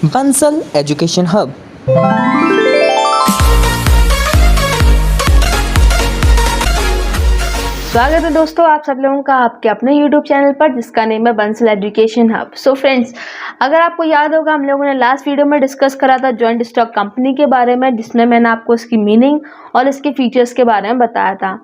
Bansal education hub. स्वागत है दोस्तों आप सब लोगों का आपके अपने YouTube चैनल पर जिसका नेम है Bansal education hub. So friends, अगर आपको याद होगा हम लोगों ने लास्ट वीडियो में डिस्कस करा था जॉइंट स्टॉक कंपनी के बारे में, जिसमें मैंने आपको इसकी मीनिंग और इसके फीचर्स के बारे में बताया था।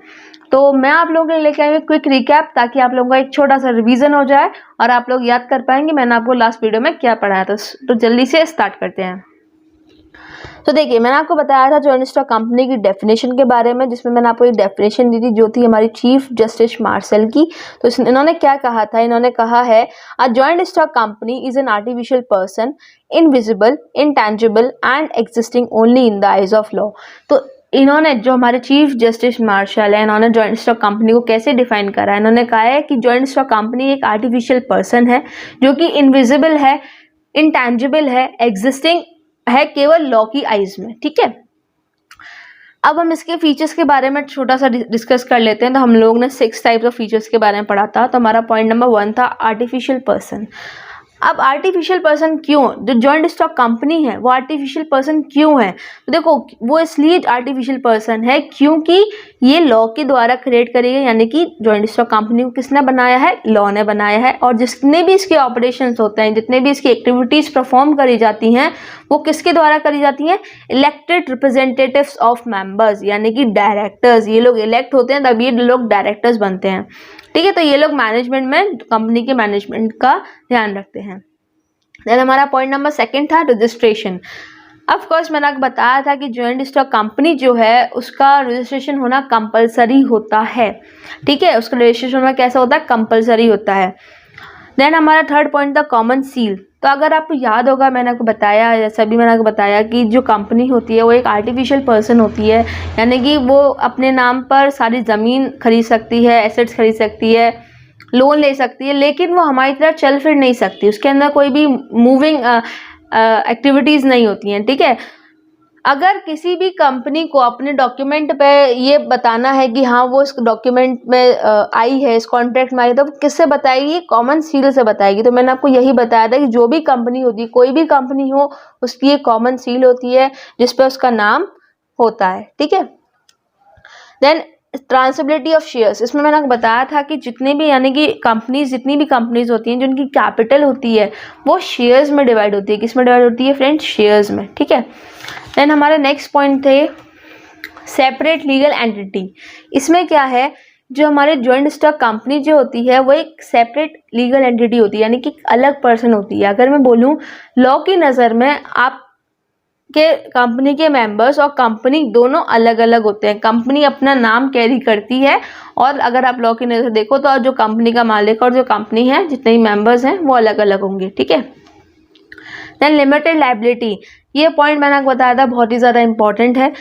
तो मैं आप लोगों के लिए लेके आई हूँ क्विक रिकैप, ताकि आप लोगों का एक छोटा सा रिवीजन हो जाए और आप लोग याद कर पाएंगे मैंने आपको लास्ट वीडियो में क्या पढ़ाया था। तो जल्दी से स्टार्ट करते हैं। तो देखिए, मैंने आपको बताया था जॉइंट स्टॉक कंपनी की डेफिनेशन के बारे में, जिसमें मैंने आपको एक डेफिनेशन दी थी जो थी हमारी चीफ जस्टिस मार्शल की। तो इन्होंने क्या कहा था, इन्होंने कहा है a joint stock company is an artificial person, invisible, intangible and existing only in the eyes of law. तो इन्होंने, जो हमारे चीफ जस्टिस मार्शल है, इन्होंने जॉइंट स्टॉक कंपनी को कैसे डिफाइन करा है। इन्होंने कहा है कि जॉइंट स्टॉक कंपनी एक आर्टिफिशियल पर्सन है जो कि इनविजिबल है, इंटेंजिबल है, एग्जिस्टिंग है केवल लॉ की आइज में। ठीक है, अब हम इसके फीचर्स के बारे में छोटा सा डिस्कस कर लेते हैं। तो हम लोग ने 6 टाइप्स ऑफ फीचर्स के बारे में पढ़ा था। तो हमारा पॉइंट नंबर 1 था आर्टिफिशियल पर्सन। अब आर्टिफिशियल पर्सन क्यों, जो जॉइंट स्टॉक कंपनी है वो आर्टिफिशियल पर्सन क्यों है? तो देखो, वो इसलिए आर्टिफिशियल पर्सन है क्योंकि ये लॉ के द्वारा क्रिएट करी गई, यानी कि जॉइंट स्टॉक कंपनी को किसने बनाया है? लॉ ने बनाया है। और जितने भी इसके ऑपरेशंस होते हैं, जितने भी इसकी एक्टिविटीज परफॉर्म करी जाती हैं, वो किसके द्वारा करी जाती हैं? इलेक्टेड रिप्रेजेंटेटिव्स ऑफ मेंबर्स, यानी कि डायरेक्टर्स। ये लोग इलेक्ट होते हैं तभी ये लोग डायरेक्टर्स बनते हैं। ठीक है, तो ये लोग मैनेजमेंट में, कंपनी के मैनेजमेंट का ध्यान रखते हैं। देन हमारा पॉइंट नंबर 2 था रजिस्ट्रेशन। ऑफ कोर्स मैंने आपको बताया था कि जॉइंट स्टॉक कंपनी जो है उसका रजिस्ट्रेशन होना कंपलसरी होता है। ठीक है, उसका रजिस्ट्रेशन होना कैसा होता है? कंपलसरी होता है। देन हमारा 3rd पॉइंट था कॉमन सील। तो अगर आपको याद होगा, मैंने आपको बताया, जैसा भी मैंने आपको बताया कि जो कंपनी होती है वो एक आर्टिफिशियल पर्सन होती है, यानी कि वो अपने नाम पर सारी ज़मीन खरीद सकती है, एसेट्स खरीद सकती है, लोन ले सकती है, लेकिन वो हमारी तरह चल फिर नहीं सकती। उसके अंदर कोई भी मूविंग एक्टिविटीज़ नहीं होती हैं। ठीक है, अगर किसी भी कंपनी को अपने डॉक्यूमेंट पे ये बताना है कि हाँ वो इस डॉक्यूमेंट में आई है, इस कॉन्ट्रैक्ट में आई, तो किससे बताएगी? कॉमन सील से बताएगी। तो मैंने आपको यही बताया था कि जो भी कंपनी होती है, कोई भी कंपनी हो, उसकी एक कॉमन सील होती है जिस पे उसका नाम होता है। ठीक है, देन ट्रांसफरेबिलिटी ऑफ शेयर्स। इसमें मैंने आपको बताया था कि जितने भी, यानी कि जितनी भी कंपनीज होती हैं जिनकी कैपिटल होती है वो शेयर्स में डिवाइड होती है। किस में डिवाइड होती है फ्रेंड्स? शेयर्स में। ठीक है, देन हमारे नेक्स्ट पॉइंट थे सेपरेट लीगल एंटिटी। इसमें क्या है, जो हमारे जॉइंट स्टॉक कंपनी जो होती है वो एक सेपरेट लीगल एंटिटी होती है, यानी कि अलग पर्सन होती है। अगर मैं बोलूँ, लॉ की नज़र में आप के कंपनी के मेंबर्स और कंपनी दोनों अलग अलग होते हैं। कंपनी अपना नाम कैरी करती है, और अगर आप लॉ की नज़र से देखो तो जो कंपनी का मालिक और जो कंपनी है, जितने भी मेंबर्स हैं वो अलग अलग होंगे। ठीक है, देन लिमिटेड लायबिलिटी। ये पॉइंट मैंने आपको बताया था, बहुत ही ज़्यादा इंपॉर्टेंट है।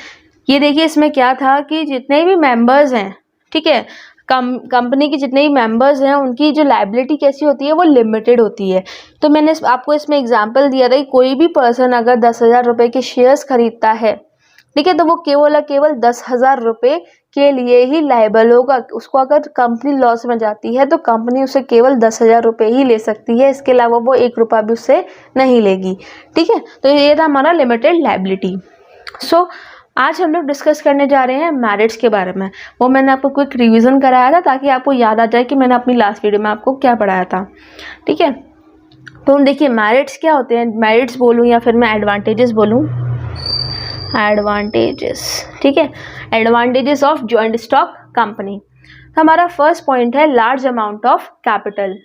ये देखिए, इसमें क्या था कि जितने भी मेंबर्स हैं, ठीक है, कंपनी के जितने भी मेंबर्स हैं उनकी जो लायबिलिटी कैसी होती है? वो लिमिटेड होती है। तो मैंने आपको इसमें एग्जांपल दिया था कि कोई भी पर्सन अगर 10,000 रुपये के शेयर्स खरीदता है, ठीक है, तो वो केवल और केवल 10,000 रुपये के लिए ही लायबल होगा। उसको अगर कंपनी लॉस में जाती है तो कंपनी उसे केवल 10,000 रुपये ही ले सकती है, इसके अलावा वो 1 रुपया भी उससे नहीं लेगी। ठीक है, तो ये था हमारा लिमिटेड लायबिलिटी। सो आज हम लोग डिस्कस करने जा रहे हैं मैरिट्स के बारे में। वो मैंने आपको क्विक रिवीजन कराया था ताकि आपको याद आ जाए कि मैंने अपनी लास्ट वीडियो में आपको क्या पढ़ाया था। ठीक है, तो देखिए मैरिट्स क्या होते हैं। मैरिट्स बोलूँ या फिर मैं एडवांटेजेस बोलूँ? एडवांटेजेस। ठीक है, advantages of joint stock company. तो हमारा फर्स्ट पॉइंट है large amount of capital.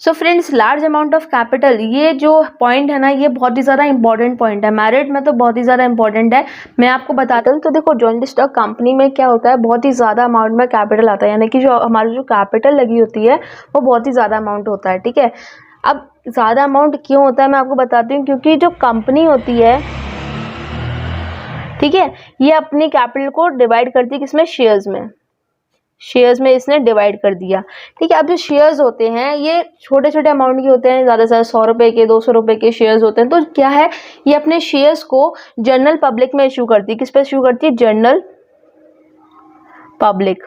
So friends, large amount of capital, ये जो पॉइंट है ना, ये बहुत ही ज़्यादा इंपॉर्टेंट पॉइंट है। मैरिट में तो बहुत ही ज़्यादा इंपॉर्टेंट है। मैं आपको बताता हूँ। तो देखो, जॉइंट स्टॉक कंपनी में क्या होता है, बहुत ही ज़्यादा अमाउंट में कैपिटल आता है, यानी कि जो हमारी जो कैपिटल लगी होती है वो बहुत ही ज़्यादा अमाउंट होता है। ठीक है, अब ज़्यादा अमाउंट क्यों होता है मैं आपको बताती हूँ। क्योंकि जो कंपनी होती है, ठीक है, ये अपनी कैपिटल को डिवाइड करती है किसमें? शेयर्स में। शेयर्स में इसने डिवाइड कर दिया। ठीक है, अब जो शेयर्स होते हैं ये छोटे छोटे अमाउंट के होते हैं, ज़्यादा से ज़्यादा 100 रुपये के, 200 रुपये के शेयर्स होते हैं। तो क्या है, ये अपने शेयर्स को जनरल पब्लिक में इशू करती है। किस पे इशू करती है? General public.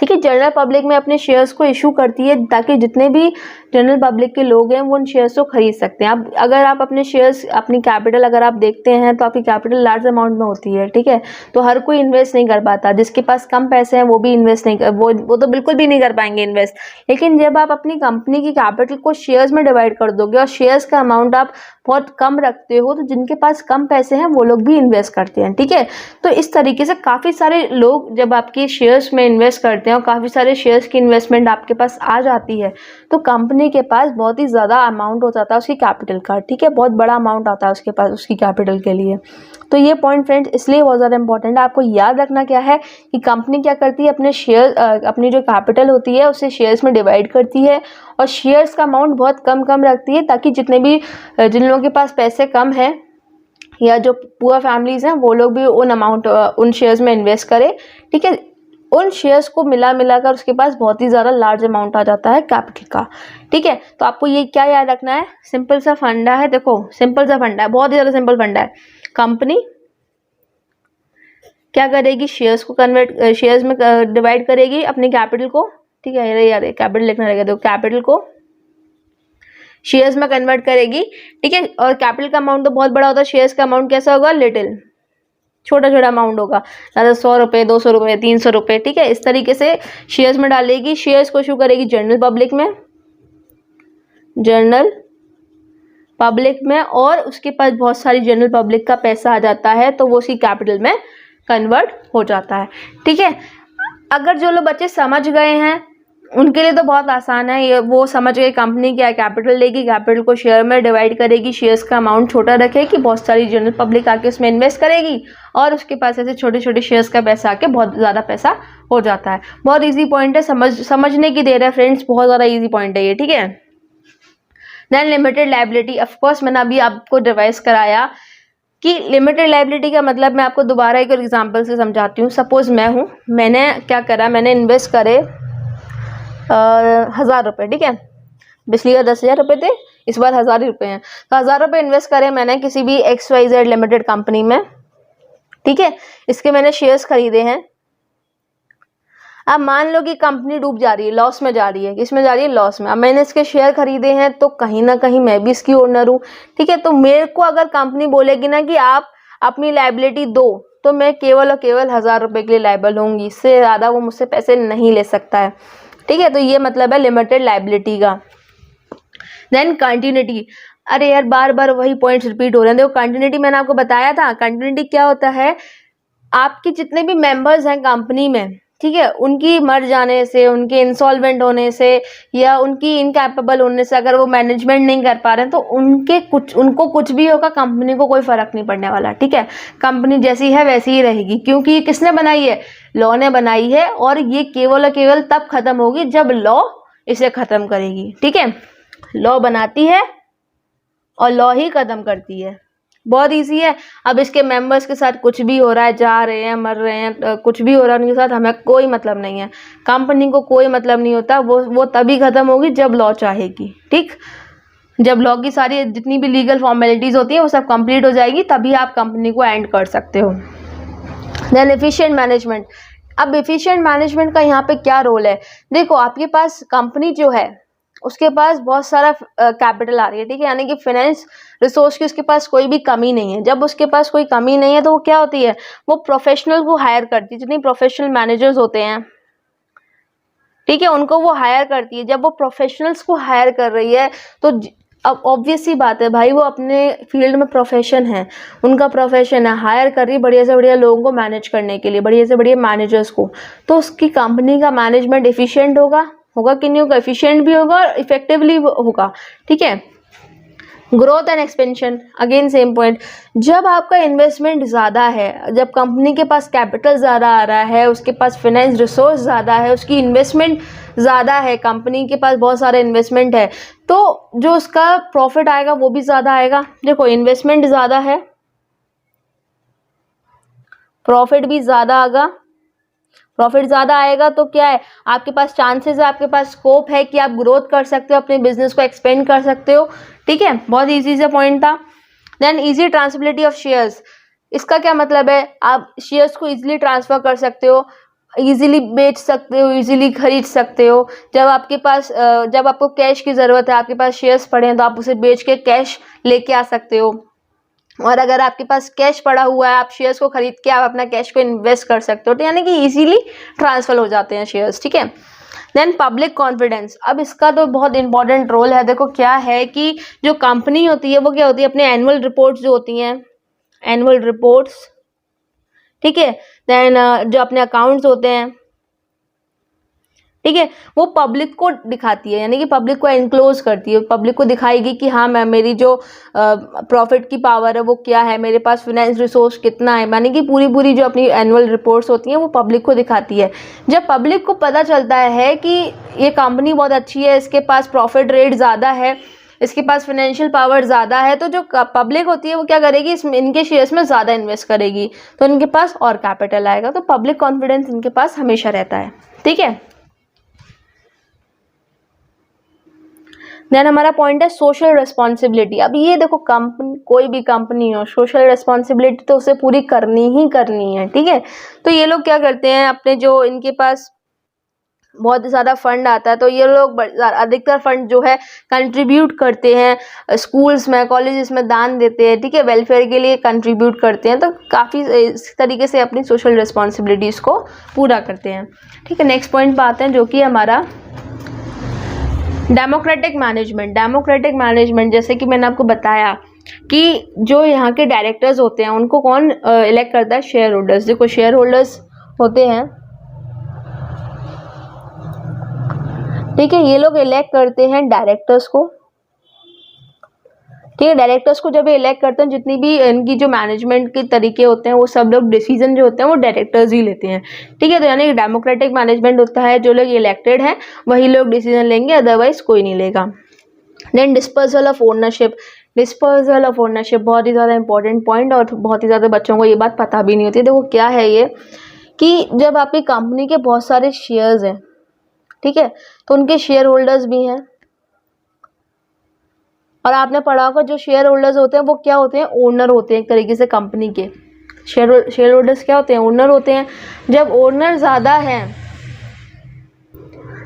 ठीक है। जनरल पब्लिक में अपने शेयर्स को इशू करती है ताकि जितने भी जनरल पब्लिक के लोग हैं वो उन शेयर्स को खरीद सकते हैं। अब अगर आप अपने शेयर्स, अपनी कैपिटल अगर आप देखते हैं तो आपकी कैपिटल लार्ज अमाउंट में होती है, ठीक है। तो हर कोई इन्वेस्ट नहीं कर पाता, जिसके पास कम पैसे हैं वो भी इन्वेस्ट नहीं कर, वो तो बिल्कुल भी नहीं कर पाएंगे इन्वेस्ट। लेकिन जब आप अपनी कंपनी की कैपिटल को शेयर्स में डिवाइड कर दोगे और शेयर्स का अमाउंट आप बहुत कम रखते हो, तो जिनके पास कम पैसे हैं वो लोग भी इन्वेस्ट करते हैं, ठीक है। तो इस तरीके से काफ़ी सारे लोग जब आपके शेयर्स में इन्वेस्ट करते हैं और काफ़ी सारे शेयर्स की इन्वेस्टमेंट आपके पास आ जाती है, तो कंपनी के पास बहुत ही ज़्यादा अमाउंट हो जाता है उसकी कैपिटल का, ठीक है। बहुत बड़ा अमाउंट आता है उसके पास उसकी कैपिटल के लिए। तो ये पॉइंट फ्रेंड्स इसलिए बहुत ज़्यादा इंपॉर्टेंट है। आपको याद रखना क्या है कि कंपनी क्या करती है, अपने शेयर, अपनी जो कैपिटल होती है उसे शेयर्स में डिवाइड करती है और शेयर्स का अमाउंट बहुत कम रखती है, ताकि जितने भी जिन लोगों के पास पैसे कम हैं या जो पुअर फैमिलीज हैं वो लोग भी उन शेयर्स में इन्वेस्ट करें, ठीक है। उन शेयर्स को मिलाकर उसके पास बहुत ही ज़्यादा लार्ज अमाउंट आ जाता है कैपिटल का, ठीक है। तो आपको ये क्या याद रखना है, सिंपल सा फंडा है, देखो सिंपल सा फंडा है, बहुत ही ज़्यादा सिंपल फंडा है। कंपनी क्या करेगी, शेयर्स को शेयर्स में डिवाइड करेगी अपनी कैपिटल को, ठीक है। अरे यार कैपिटल लिखना रहेगा, देखो कैपिटल को शेयर्स में कन्वर्ट करेगी, ठीक है। और कैपिटल का अमाउंट तो बहुत बड़ा होता है, शेयर्स का अमाउंट कैसा होगा, लिटिल छोटा अमाउंट होगा, ज़्यादा 100 रुपये 200 रुपये 300 रुपये, ठीक है। इस तरीके से शेयर्स में डालेगी, शेयर्स को इशू करेगी जनरल पब्लिक में, और उसके पास बहुत सारी जनरल पब्लिक का पैसा आ जाता है तो वो उसकी कैपिटल में कन्वर्ट हो जाता है, ठीक है। अगर जो लोग बच्चे समझ गए हैं उनके लिए तो बहुत आसान है, ये वो समझ गए कंपनी क्या कैपिटल लेगी, कैपिटल को शेयर में डिवाइड करेगी, शेयर्स का अमाउंट छोटा रखेगी, बहुत सारी जनरल पब्लिक आके उसमें इन्वेस्ट करेगी और उसके पास ऐसे छोटे छोटे शेयर्स का पैसा आके बहुत ज़्यादा पैसा हो जाता है। बहुत ईजी पॉइंट है, समझने की देर है फ्रेंड्स, बहुत ज़्यादा ईजी पॉइंट है ये, ठीक है। देन लिमिटेड लायबिलिटी, ऑफकोर्स मैंने अभी आपको रिवाइज कराया कि लिमिटेड लायबिलिटी का मतलब मैं आपको दोबारा एक और एग्जाम्पल से समझाती हूँ। सपोज मैंने क्या करा, मैंने इन्वेस्ट करे 1000 रुपये, ठीक है। पिछली बार 10,000 रुपये थे, इस बार 1000 रुपये हैं, तो 1000 रुपये इन्वेस्ट करे मैंने किसी भी XYZ लिमिटेड कंपनी में, ठीक है। इसके मैंने शेयर्स खरीदे हैं। अब मान लो कि कंपनी डूब जा रही है, लॉस में जा रही है, किसमें जा रही है, लॉस में। अब मैंने इसके शेयर खरीदे हैं तो कहीं ना कहीं मैं भी इसकी ओनर हूँ, ठीक है। तो मेरे को अगर कंपनी बोलेगी ना कि आप अपनी लायबिलिटी दो, तो मैं केवल और केवल 1000 रुपये के लिए लायबल होंगी, इससे ज़्यादा वो मुझसे पैसे नहीं ले सकता है, ठीक है। तो ये मतलब है लिमिटेड लायबिलिटी का। देन कंटिन्यूटी, अरे यार बार बार वही पॉइंट्स रिपीट हो रहे हैं। देखो कंटिन्यूटी मैंने आपको बताया था, कंटिन्यूटी क्या होता है, आपके जितने भी मेंबर्स हैं कंपनी में, ठीक है, उनकी मर जाने से, उनके इंसॉल्वेंट होने से या उनकी इनकैपेबल होने से, अगर वो मैनेजमेंट नहीं कर पा रहे हैं तो उनको कुछ भी होगा, कंपनी को कोई फर्क नहीं पड़ने वाला, ठीक है। कंपनी जैसी है वैसी ही रहेगी, क्योंकि ये किसने बनाई है, लॉ ने बनाई है, और ये केवल और केवल तब खत्म होगी जब लॉ इसे खत्म करेगी, ठीक है। लॉ बनाती है और लॉ ही खत्म करती है, बहुत इजी है। अब इसके मेंबर्स के साथ कुछ भी हो रहा है, जा रहे हैं, मर रहे हैं, कुछ भी हो रहा है उनके साथ, हमें कोई मतलब नहीं है, कंपनी को कोई मतलब नहीं होता। वो तभी खत्म होगी जब लॉ चाहेगी, ठीक। जब लॉ की सारी जितनी भी लीगल फॉर्मेलिटीज होती है वो सब कंप्लीट हो जाएगी, तभी आप कंपनी को एंड कर सकते हो। देन एफिशिएंट मैनेजमेंट, अब एफिशिएंट मैनेजमेंट का यहाँ पे क्या रोल है, देखो आपके पास कंपनी जो है उसके पास बहुत सारा कैपिटल आ रही है, ठीक है, यानी कि फाइनेंस रिसोर्स की उसके पास कोई भी कमी नहीं है। जब उसके पास कोई कमी नहीं है तो वो क्या होती है, वो प्रोफेशनल को हायर करती है, जितने प्रोफेशनल मैनेजर्स होते हैं, ठीक है, उनको वो हायर करती है। जब वो प्रोफेशनल्स को हायर कर रही है तो अब ऑब्वियस सी बात है भाई, वो अपने फील्ड में प्रोफेशन है, उनका प्रोफेशन है, हायर कर रही है बढ़िया से बढ़िया लोगों को मैनेज करने के लिए, बढ़िया से बढ़िया मैनेजर्स को, तो उसकी कंपनी का मैनेजमेंट एफिशिएंट होगा कि नहीं होगा, एफिशिएंट भी होगा और इफेक्टिवली होगा, ठीक है। Growth and expansion, again same point, जब आपका इन्वेस्टमेंट ज़्यादा है, जब कंपनी के पास कैपिटल ज़्यादा आ रहा है, उसके पास फाइनेंस रिसोर्स ज़्यादा है, उसकी इन्वेस्टमेंट ज़्यादा है, कंपनी के पास बहुत सारा इन्वेस्टमेंट है, तो जो उसका प्रॉफिट आएगा वो भी ज़्यादा आएगा। देखो इन्वेस्टमेंट ज़्यादा है, प्रॉफिट भी ज़्यादा आएगा, प्रॉफिट ज़्यादा आएगा तो क्या है, आपके पास चांसेस है, आपके पास स्कोप है कि आप ग्रोथ कर सकते हो, अपने बिजनेस को एक्सपेंड कर सकते हो, ठीक है। बहुत इजी सा पॉइंट था। Then easy transferability of shares, इसका क्या मतलब है, आप शेयर्स को इजीली ट्रांसफर कर सकते हो इजीली बेच सकते हो, इजीली खरीद सकते हो। जब आपके पास जब आपको कैश की ज़रूरत है, आपके पास शेयर्स पड़े हैं, तो आप उसे बेच के कैश लेके आ सकते हो। और अगर आपके पास कैश पड़ा हुआ है, आप शेयर्स को खरीद के आप अपना कैश को इन्वेस्ट कर सकते हो, तो यानी कि इजीली ट्रांसफर हो जाते हैं शेयर्स, ठीक है। देन पब्लिक कॉन्फिडेंस, अब इसका तो बहुत इंपॉर्टेंट रोल है। देखो क्या है कि जो कंपनी होती है वो क्या होती है, अपने एनुअल रिपोर्ट्स जो होती हैं, एनुअल रिपोर्ट्स, ठीक है, देन जो अपने अकाउंट्स होते हैं, ठीक है, वो पब्लिक को दिखाती है, यानी कि पब्लिक को एनक्लोज करती है, पब्लिक को दिखाएगी कि हाँ मैं, मेरी जो प्रॉफिट की पावर है वो क्या है, मेरे पास फाइनेंस रिसोर्स कितना है, यानी कि पूरी जो अपनी एनुअल रिपोर्ट्स होती हैं वो पब्लिक को दिखाती है। जब पब्लिक को पता चलता है कि ये कंपनी बहुत अच्छी है, इसके पास प्रॉफिट रेट ज़्यादा है, इसके पास फाइनेंशियल पावर ज़्यादा है, तो जो पब्लिक होती है वो क्या करेगी, इसमें इनके शेयर्स में ज़्यादा इन्वेस्ट करेगी, तो इनके पास और कैपिटल आएगा। तो पब्लिक कॉन्फिडेंस इनके पास हमेशा रहता है, ठीक है। देन हमारा पॉइंट है सोशल रिस्पॉन्सिबिलिटी। अब ये देखो, कंपनी, कोई भी कंपनी हो, सोशल रिस्पॉन्सिबिलिटी तो उसे पूरी करनी ही करनी है, ठीक है। तो ये लोग क्या करते हैं, अपने जो इनके पास बहुत ज़्यादा फंड आता है, तो ये लोग अधिकतर फंड जो है कंट्रीब्यूट करते हैं, स्कूल्स में, कॉलेजेस में दान देते हैं, ठीक है, वेलफेयर के लिए कंट्रीब्यूट करते हैं। तो काफ़ी इस तरीके से अपनी सोशल रिस्पॉन्सिबिलिटीज़ को पूरा करते हैं, ठीक है। नेक्स्ट पॉइंट पे आते हैं, जो कि हमारा डेमोक्रेटिक मैनेजमेंट। डेमोक्रेटिक मैनेजमेंट, जैसे कि मैंने आपको बताया कि जो यहाँ के डायरेक्टर्स होते हैं उनको कौन इलेक्ट करता है, शेयर होल्डर्स। देखो शेयर होल्डर्स होते हैं, ठीक है, ये लोग इलेक्ट करते हैं डायरेक्टर्स को, ठीक है। डायरेक्टर्स को जब ये इलेक्ट करते हैं, जितनी भी इनकी जो मैनेजमेंट के तरीके होते हैं वो सब लोग डिसीजन जो होते हैं वो डायरेक्टर्स ही लेते हैं, ठीक है। तो यानी डेमोक्रेटिक मैनेजमेंट होता है, जो लोग इलेक्टेड हैं वही लोग डिसीजन लेंगे, अदरवाइज कोई नहीं लेगा। Then dispersal of ownership. Dispersal of ownership बहुत ही ज़्यादा इंपॉर्टेंट पॉइंट, और बहुत ही ज़्यादा बच्चों को ये बात पता भी नहीं होती है। देखो क्या है ये, कि जब आपकी कंपनी के बहुत सारे शेयर्स हैं, ठीक है, तो उनके शेयर होल्डर्स भी हैं, और आपने पढ़ा होगा जो शेयर होल्डर्स होते हैं वो क्या होते हैं, ओनर होते हैं एक तरीके से कंपनी के। शेयर होल्डर्स क्या होते हैं, ओनर होते हैं। जब ओनर ज़्यादा हैं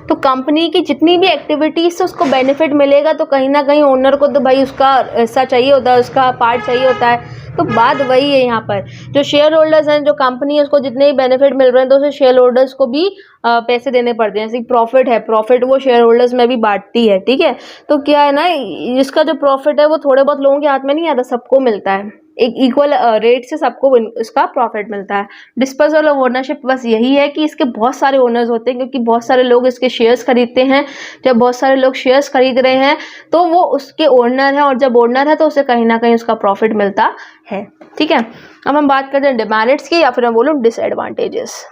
तो कंपनी की जितनी भी एक्टिविटीज़ से उसको बेनिफिट मिलेगा, तो कहीं ना कहीं ओनर को तो भाई उसका हिस्सा चाहिए होता है, उसका पार्ट चाहिए होता है। तो बात वही है यहाँ पर, जो शेयर होल्डर्स हैं, जो कंपनी है उसको जितने भी बेनिफिट मिल रहे हैं, तो उसे शेयर होल्डर्स को भी पैसे देने पड़ते हैं। जैसे प्रॉफिट है, प्रॉफिट वो शेयर होल्डर्स में भी बांटती है, ठीक है। तो क्या है ना, इसका जो प्रॉफिट है वो थोड़े बहुत लोगों के हाथ में नहीं आता, सबको मिलता है, एक इक्वल रेट से सबको इसका प्रॉफिट मिलता है। डिस्पर्सल ऑफ ओनरशिप बस यही है कि इसके बहुत सारे ओनर्स होते हैं, क्योंकि बहुत सारे लोग इसके शेयर्स खरीदते हैं। जब बहुत सारे लोग शेयर्स खरीद रहे हैं तो वो उसके ओनर हैं, और जब ओनर है तो उसे कहीं ना कहीं उसका प्रॉफिट मिलता है, ठीक है। अब हम बात करते हैं डिमेरिट्स की, या फिर मैं बोलूँ डिसएडवांटेजेस,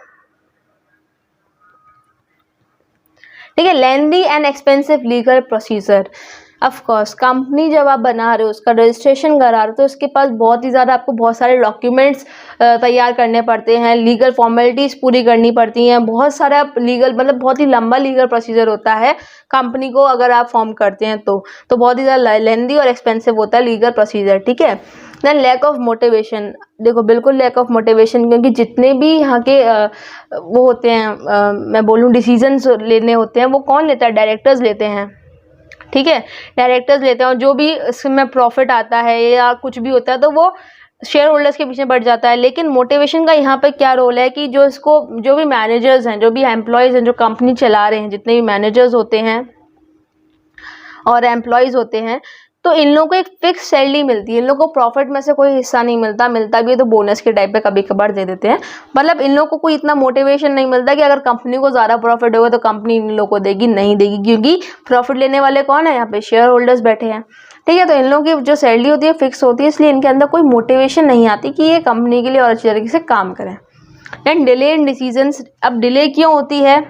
ठीक है। Lengthy and expensive legal procedure. Of course company जब आप बना रहे हो, उसका रजिस्ट्रेशन करा रहे हो, तो उसके पास बहुत ही ज़्यादा आपको बहुत सारे डॉक्यूमेंट्स तैयार करने पड़ते हैं, लीगल फॉर्मेलिटीज़ पूरी करनी पड़ती हैं, बहुत सारा लीगल, मतलब बहुत ही लंबा लीगल प्रोसीजर होता है कंपनी को अगर आप फॉर्म करते हैं तो बहुत ही ज़्यादा लेंदी और एक्सपेंसिव होता है लीगल प्रोसीजर, ठीक है। Then lack of motivation. देखो बिल्कुल लैक ऑफ मोटिवेशन, क्योंकि जितने भी यहाँ के वो होते हैं, मैं बोलूँ डिसीजंस लेने होते हैं, वो कौन लेता है, डायरेक्टर्स लेते हैं, ठीक है, डायरेक्टर्स लेते हैं। और जो भी इसमें प्रॉफिट आता है या कुछ भी होता है तो वो शेयर होल्डर्स के पीछे बढ़ जाता है। लेकिन मोटिवेशन का यहाँ पर क्या रोल है कि जो भी मैनेजर्स हैं, जो भी एम्प्लॉयज़ हैं, जो कंपनी चला रहे हैं, जितने भी मैनेजर्स होते हैं और एम्प्लॉयज़ होते हैं, तो इन लोगों को एक फिक्स सैलरी मिलती है। इन लोगों को प्रॉफिट में से कोई हिस्सा नहीं मिलता, मिलता भी है तो बोनस के टाइप पे कभी कभार दे देते हैं। मतलब इन लोगों को कोई इतना मोटिवेशन नहीं मिलता कि अगर कंपनी को ज़्यादा प्रॉफिट होगा तो कंपनी इन लोगों को देगी, नहीं देगी, क्योंकि प्रॉफिट लेने वाले कौन है, यहाँ पे शेयर होल्डर्स बैठे हैं, ठीक है। तो इन लोगों की जो सैलरी होती है फिक्स होती है, इसलिए इनके अंदर कोई मोटिवेशन नहीं आती कि ये कंपनी के लिए और अच्छी तरीके से काम करें। And delay in decisions. अब डिले क्यों होती है,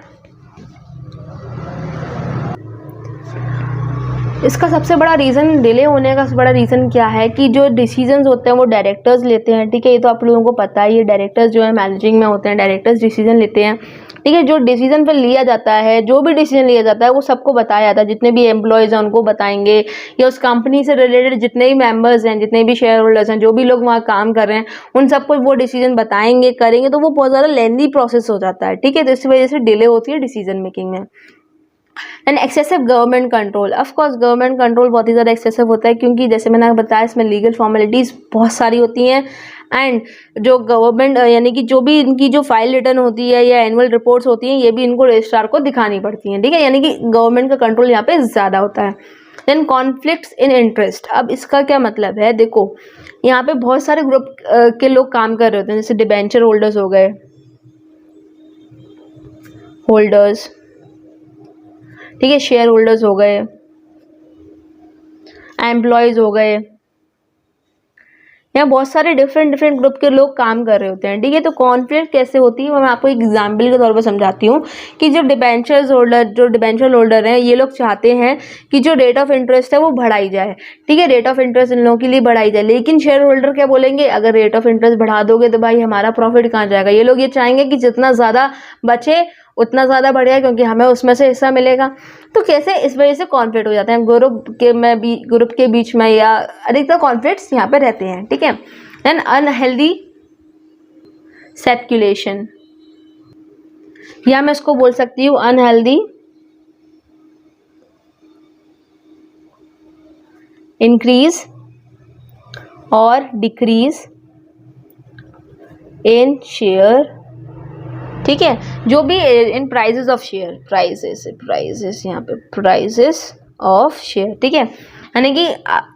इसका सबसे बड़ा रीज़न, डिले होने का सबसे बड़ा रीज़न क्या है कि जो डिसीजंस होते हैं वो डायरेक्टर्स लेते हैं, ठीक है। ये तो आप लोगों को पता ही है, डायरेक्टर्स जो है मैनेजिंग में होते हैं, डायरेक्टर्स डिसीजन लेते हैं। ठीक है। जो डिसीजन फिर लिया जाता है, जो भी डिसीजन लिया जाता है वो सबको बताया जाता है, जितने भी एम्प्लॉयज़ हैं उनको बताएंगे, या उस कंपनी से रिलेटेड जितने भी मेंबर्स हैं, जितने भी शेयर होल्डर्स हैं, जो भी लोग वहाँ काम कर रहे हैं, उन सबको वो डिसीजन बताएंगे, करेंगे, तो वो बहुत ज़्यादा लेंदी प्रोसेस हो जाता है। ठीक है, तो इस वजह से डिले होती है डिसीजन मेकिंग में। And excessive government control, of course government control बहुत ही ज़्यादा एक्सेसिव होता है, क्योंकि जैसे मैंने बताया इसमें लीगल फॉर्मेलिटीज़ बहुत सारी होती हैं। एंड जो गवर्नमेंट यानी कि जो भी इनकी जो फाइल रिटर्न होती है या एनुअल रिपोर्ट्स होती हैं, ये भी इनको रजिस्ट्रार को दिखानी पड़ती हैं। ठीक है, यानी कि गवर्नमेंट का कंट्रोल यहाँ पे ज़्यादा होता है। देन कॉन्फ्लिक्ट्स इन इंटरेस्ट, अब इसका क्या मतलब है, देखो यहाँ पे बहुत सारे ग्रुप के लोग काम कर रहे होते हैं, जैसे डिबेंचर होल्डर्स हो गए, होल्डर्स, ठीक है, शेयर होल्डर्स हो गए, एम्प्लॉयज़ हो गए, यहाँ बहुत सारे डिफरेंट ग्रुप के लोग काम कर रहे होते हैं। ठीक है, तो कॉन्फ्लिक्ट कैसे होती है वो मैं आपको एक एग्जाम्पल के तौर पर समझाती हूँ कि जो डिबेंचर होल्डर हैं, ये लोग चाहते हैं कि जो रेट ऑफ इंटरेस्ट है वो बढ़ाई जाए। ठीक है, रेट ऑफ इंटरेस्ट इन लोगों के लिए बढ़ाई जाए, लेकिन शेयर होल्डर क्या बोलेंगे, अगर रेट ऑफ इंटरेस्ट बढ़ा दोगे तो भाई हमारा प्रॉफिट कहाँ जाएगा। ये लोग ये चाहेंगे कि जितना ज़्यादा बचे उतना ज़्यादा बढ़िया, क्योंकि हमें उसमें से हिस्सा मिलेगा। तो कैसे इस वजह से कॉन्फ्लिक्ट हो जाते हैं ग्रुप के बीच में, या अधिकतर कॉन्फ्लिक्ट्स यहाँ पे रहते हैं। ठीक है, देन अनहेल्दी सर्कुलेशन, या मैं इसको बोल सकती हूँ अनहेल्दी इंक्रीज और डिक्रीज इन शेयर। ठीक है, जो भी इन प्राइजेस ऑफ शेयर, प्राइजेस यहाँ पे प्राइजेस ऑफ शेयर। ठीक है, यानी कि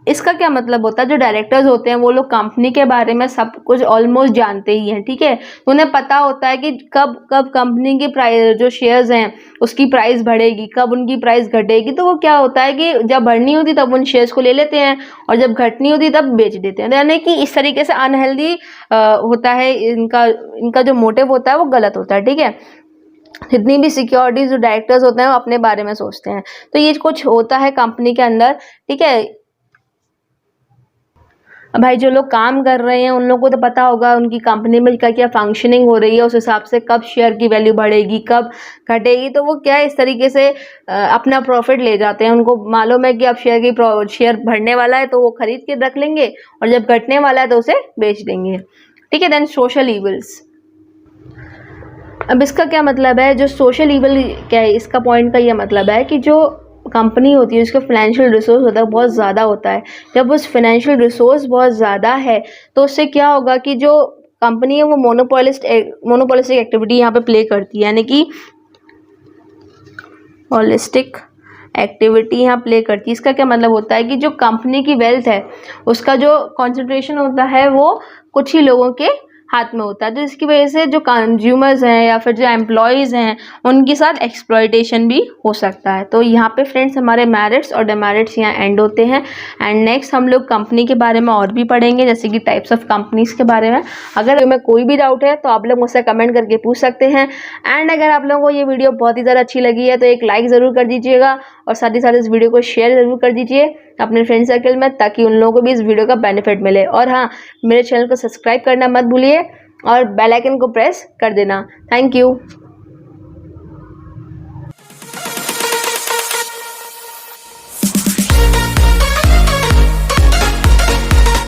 इसका क्या मतलब होता है, जो डायरेक्टर्स होते हैं वो लोग कंपनी के बारे में सब कुछ ऑलमोस्ट जानते ही हैं। ठीक है, तो उन्हें पता होता है कि कब कंपनी की प्राइस, जो शेयर्स हैं उसकी प्राइस बढ़ेगी, कब उनकी प्राइस घटेगी। तो वो क्या होता है कि जब बढ़नी होती तब उन शेयर्स को ले लेते हैं, और जब घटनी होती तब बेच देते हैं। यानी कि इस तरीके से अनहेल्दी होता है, इनका जो मोटिव होता है वो गलत होता है। ठीक है, जितनी भी सिक्योरिटीज जो डायरेक्टर्स होते हैं वो अपने बारे में सोचते हैं, तो ये कुछ होता है कंपनी के अंदर। ठीक है, अब भाई जो लोग काम कर रहे हैं उन लोगों को तो पता होगा उनकी कंपनी में क्या क्या फंक्शनिंग हो रही है, उस हिसाब से कब शेयर की वैल्यू बढ़ेगी, कब घटेगी। तो वो क्या है, इस तरीके से अपना प्रॉफिट ले जाते हैं। उनको मालूम है कि अब शेयर बढ़ने वाला है तो वो खरीद के रख लेंगे, और जब घटने वाला है तो उसे बेच देंगे। ठीक है, देन सोशल ईवल्स, अब इसका क्या मतलब है, जो सोशल ईवल क्या है, इसका पॉइंट का ये मतलब है कि जो कंपनी होती है उसका फाइनेंशियल रिसोर्स होता है बहुत ज़्यादा होता है। जब उस फाइनेंशियल रिसोर्स बहुत ज़्यादा है तो उससे क्या होगा कि जो कंपनी है वो मोनोपोलिस्टिक एक्टिविटी यहाँ पे प्ले करती है, यानी कि पॉलिस्टिक एक्टिविटी यहाँ प्ले करती है। इसका क्या मतलब होता है कि जो कंपनी की वेल्थ है उसका जो कॉन्सेंट्रेशन होता है वो कुछ ही लोगों के हाथ में होता है, तो इसकी वजह से जो कंज्यूमर्स हैं या फिर जो एम्प्लॉयज़ हैं उनके साथ एक्सप्लॉयटेशन भी हो सकता है। तो यहाँ पे फ्रेंड्स हमारे मेरिट्स और डिमेरिट्स यहाँ एंड होते हैं। एंड नेक्स्ट हम लोग कंपनी के बारे में और भी पढ़ेंगे, जैसे कि टाइप्स ऑफ कंपनीज के बारे में। अगर तुम्हें कोई भी डाउट है तो आप लोग मुझसे कमेंट करके पूछ सकते हैं। एंड अगर आप लोगों को ये वीडियो बहुत ही ज़्यादा अच्छी लगी है तो एक लाइक ज़रूर कर दीजिएगा, और साथ ही साथ इस वीडियो को शेयर ज़रूर कर दीजिए अपने फ्रेंड सर्कल में, ताकि उन लोगों को भी इस वीडियो का बेनिफिट मिले। और हाँ, मेरे चैनल को सब्सक्राइब करना मत भूलिए और बेल आइकन को प्रेस कर देना। Thank you.